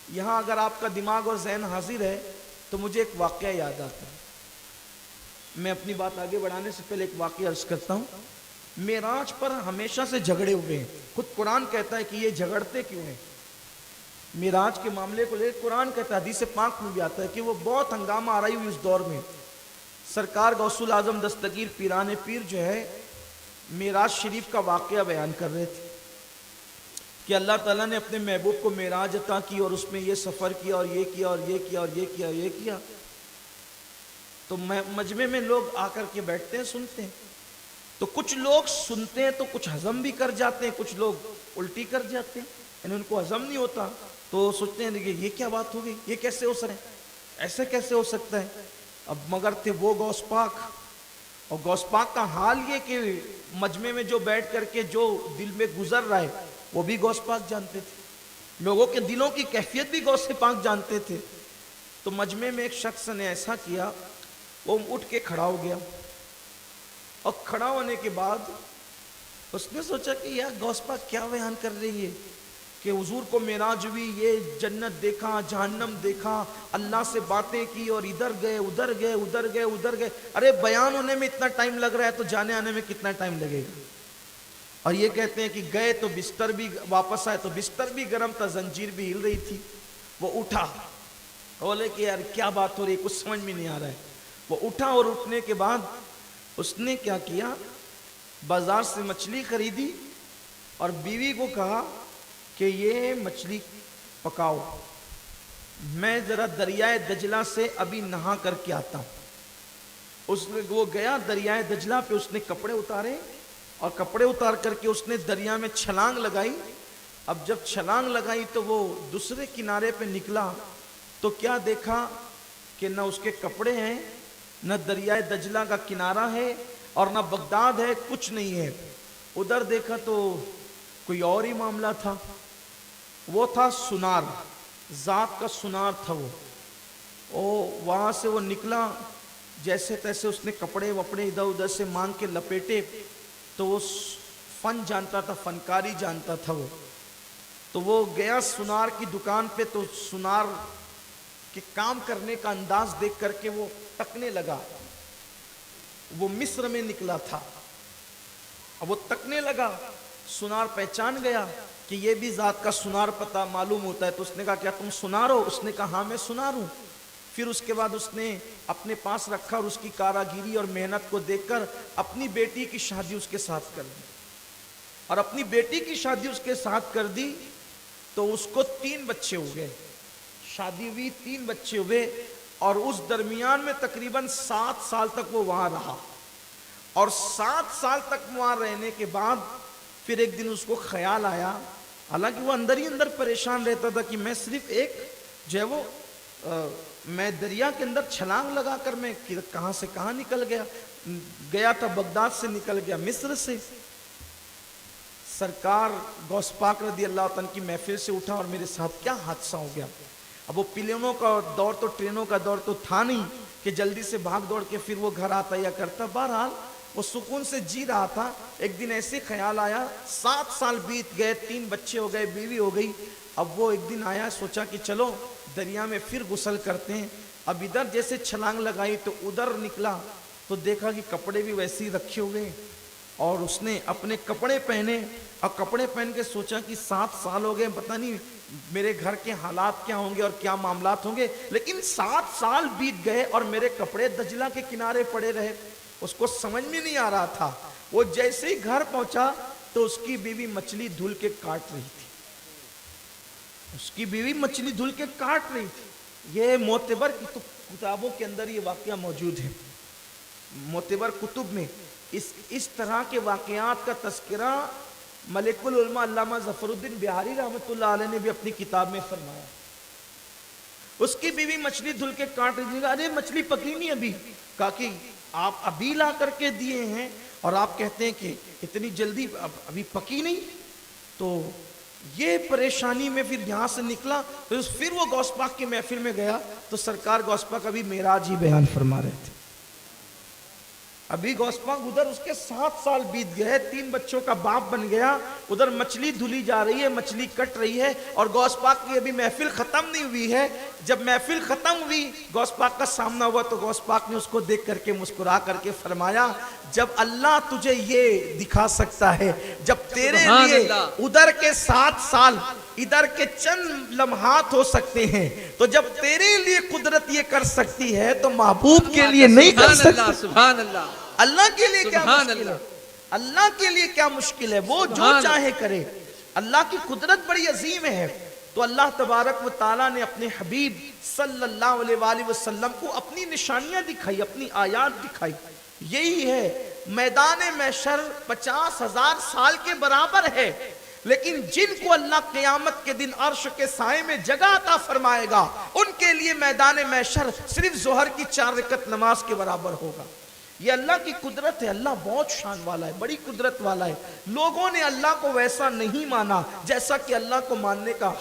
یہاں اگر آپ کا دماغ اور ذہن حاضر ہے تو مجھے ایک واقعہ یاد آتا ہے. میں اپنی بات آگے بڑھانے سے پہلے ایک واقعہ عرض کرتا ہوں. معراج پر ہمیشہ سے جھگڑے ہوئے ہیں. خود قرآن کہتا ہے کہ یہ جھگڑتے کیوں ہیں. معراج کے معاملے کو لے قرآن کہتا ہے, حدیث پاک میں بھی آتا ہے کہ وہ بہت ہنگامہ آرائی ہوئی اس دور میں. سرکار غوث الاعظم دستگیر پیران پیر جو ہے معراج شریف کا واقعہ بیان کر رہے تھے کہ اللہ تعالیٰ نے اپنے محبوب کو معراج عطا کی اور اس میں یہ سفر کیا اور یہ کیا اور یہ کیا اور یہ کیا اور یہ کیا. تو مجمع میں لوگ آ کر کے بیٹھتے ہیں, سنتے ہیں. تو کچھ لوگ سنتے ہیں تو کچھ ہضم بھی کر جاتے ہیں, کچھ لوگ الٹی کر جاتے ہیں, یعنی ان کو ہضم نہیں ہوتا تو سوچتے ہیں کہ یہ کیا بات ہو گئی, یہ کیسے ہو سکتا ہے, ایسے کیسے ہو سکتا ہے. اب مگر تھے وہ غوث پاک, اور غوث پاک کا حال یہ کہ مجمع میں جو بیٹھ کر کے جو دل میں گزر رہا ہے وہ بھی غوث پاک جانتے تھے, لوگوں کے دلوں کی کیفیت بھی غوث پاک جانتے تھے. تو مجمع میں ایک شخص نے ایسا کیا, وہ اٹھ کے کھڑا ہو گیا, اور کھڑا ہونے کے بعد اس نے سوچا کہ یار غوث پاک کیا بیان کر رہی ہے کہ حضور کو معراج ہوئی, یہ جنت دیکھا, جہنم دیکھا, اللہ سے باتیں کی اور ادھر گئے ادھر گئے ادھر گئے ادھر گئے. ارے بیان ہونے میں اتنا ٹائم لگ رہا ہے تو جانے آنے میں کتنا ٹائم لگے گا. اور یہ کہتے ہیں کہ گئے تو بستر بھی, واپس آئے تو بستر بھی گرم تھا, زنجیر بھی ہل رہی تھی. وہ اٹھا, بولے کہ یار کیا بات ہو رہی ہے, کچھ سمجھ میں نہیں آ رہا ہے. وہ اٹھا اور اٹھنے کے بعد اس نے کیا کیا, بازار سے مچھلی خریدی اور بیوی کو کہا کہ یہ مچھلی پکاؤ, میں ذرا دریائے دجلہ سے ابھی نہا کر کے آتا ہوں. وہ گیا دریائے دجلہ پہ, اس نے کپڑے اتارے اور کپڑے اتار کر کے اس نے دریا میں چھلانگ لگائی. اب جب چھلانگ لگائی تو وہ دوسرے کنارے پہ نکلا تو کیا دیکھا کہ نہ اس کے کپڑے ہیں, نہ دریائے دجلہ کا کنارہ ہے اور نہ بغداد ہے, کچھ نہیں ہے. ادھر دیکھا تو کوئی اور ہی معاملہ تھا. وہ تھا سنار, ذات کا سنار تھا وہ. وہاں سے وہ نکلا, جیسے تیسے اس نے کپڑے وپڑے ادھر ادھر سے مانگ کے لپیٹے, تو وہ فن جانتا تھا, فنکاری جانتا تھا وہ. تو وہ گیا سنار کی دکان پہ, تو سنار کے کام کرنے کا انداز دیکھ کر کے وہ تکنے لگا. وہ مصر میں نکلا تھا, اب وہ تکنے لگا. سنار پہچان گیا کہ یہ بھی ذات کا سنار پتہ معلوم ہوتا ہے. تو اس نے کہا کیا تم سنار ہو؟ اس نے کہا ہاں میں سنار ہوں. پھر اس کے بعد اس نے اپنے پاس رکھا اور اس کی کاراگیری اور محنت کو دیکھ کر اپنی بیٹی کی شادی اس کے ساتھ کر دی. اور اپنی بیٹی کی شادی اس کے ساتھ کر دی تو اس کو 3 بچے ہو گئے. شادی ہوئی, 3 بچے ہوئے, اور اس درمیان میں تقریباً 7 سال تک وہ وہاں رہا. اور 7 سال تک وہاں رہنے کے بعد پھر ایک دن اس کو خیال آیا, حالانکہ وہ اندر ہی اندر پریشان رہتا تھا کہ میں صرف ایک جو ہے وہ میں دریا کے اندر چھلانگ لگا کر میں کہاں سے کہاں نکل گیا تھا, بغداد سے نکل گیا, مصر سے. سرکار غوث پاک رضی اللہ تعالیٰ کی محفل سے اٹھا اور میرے ساتھ کیا حادثہ ہو گیا. اب وہ پلینوں کا دور تو ٹرینوں کا دور تو تھا نہیں کہ جلدی سے بھاگ دوڑ کے پھر وہ گھر آتا یا کرتا. بہرحال وہ سکون سے جی رہا تھا. ایک دن ایسے خیال آیا, 7 سال بیت گئے, 3 بچے ہو گئے, بیوی ہو گئی. اب وہ ایک دن آیا, سوچا کہ چلو دریا میں پھر غسل کرتے ہیں. اب ادھر جیسے چھلانگ لگائی تو ادھر نکلا تو دیکھا کہ کپڑے بھی ویسے ہی رکھے ہوئے, اور اس نے اپنے کپڑے پہنے. اور کپڑے پہن کے سوچا کہ 7 سال ہو گئے, پتہ نہیں میرے گھر کے حالات کیا ہوں گے اور کیا معاملات ہوں گے, لیکن 7 سال بیت گئے اور میرے کپڑے دجلہ کے کنارے پڑے رہے. اس کو سمجھ میں نہیں آ رہا تھا. وہ جیسے ہی گھر پہنچا تو اس کی بیوی مچھلی دھل کے کاٹ رہی تھی. اس کی بیوی مچھلی دھل کے کاٹ رہی تھی. یہ معتبر کتابوں کے اندر یہ واقعہ موجود ہے. معتبر کتب میں اس طرح کے واقعات کا تذکرہ ملک العلماء علامہ ظفر الدین بہاری رحمۃ اللہ علیہ نے بھی اپنی کتاب میں فرمایا. اس کی بیوی مچھلی دھل کے کاٹ رہی تھی. ارے مچھلی پکی نہیں ابھی. کہا کہ آپ ابھی لا کر کے دیے ہیں اور آپ کہتے ہیں کہ اتنی جلدی ابھی پکی نہیں. تو یہ پریشانی میں پھر یہاں سے نکلا. پھر وہ غوث پاک کی محفل میں گیا تو سرکار غوث پاک ابھی معراج ہی بیان فرما رہے تھے. ابھی غوث پاک ادھر اس کے 7 سال بیت گئے، 3 بچوں کا باپ بن گیا، ادھر مچھلی دھلی جا رہی ہے، مچھلی کٹ رہی ہے، اور غوث پاک کی ابھی محفل ختم نہیں ہوئی ہے۔ جب محفل ختم ہوئی، غوث پاک کا سامنا ہوا تو غوث پاک نے اس کو دیکھ کر کے مسکرا کر کے فرمایا، جب اللہ تجھے یہ دکھا سکتا ہے، جب تیرے لیے ادھر کے 7 سال ادھر کے چند لمحات ہو سکتے ہیں، تو جب تیرے لیے قدرت یہ کر سکتی ہے تو محبوب کے لیے نہیں کر سکتی۔ سبحان اللہ، اللہ کے لیے کیا سبحان مشکل ہے؟ اللہ۔ اللہ کے لیے کیا مشکل ہے؟ وہ جو سبحان چاہے کرے۔ اللہ کی قدرت بڑی عظیم ہے۔ تو اللہ تبارک و تعالیٰ نے اپنے حبیب صلی اللہ علیہ وآلہ وسلم کو اپنی نشانیاں دکھائی، اپنی آیات دکھائی۔ یہی ہے میدان محشر 50,000 سال کے برابر ہے، لیکن جن کو اللہ قیامت کے دن عرش کے سائے میں جگہ عطا فرمائے گا، ان کے لیے میدان محشر صرف ظہر کی 4 رکعت نماز کے برابر ہوگا۔ یہ اللہ کی قدرت ہے۔ اللہ بہت شان والا ہے، بڑی قدرت والا ہے۔ لوگوں نے اللہ کو ویسا نہیں مانا جیسا کہ اللہ کو ماننے کا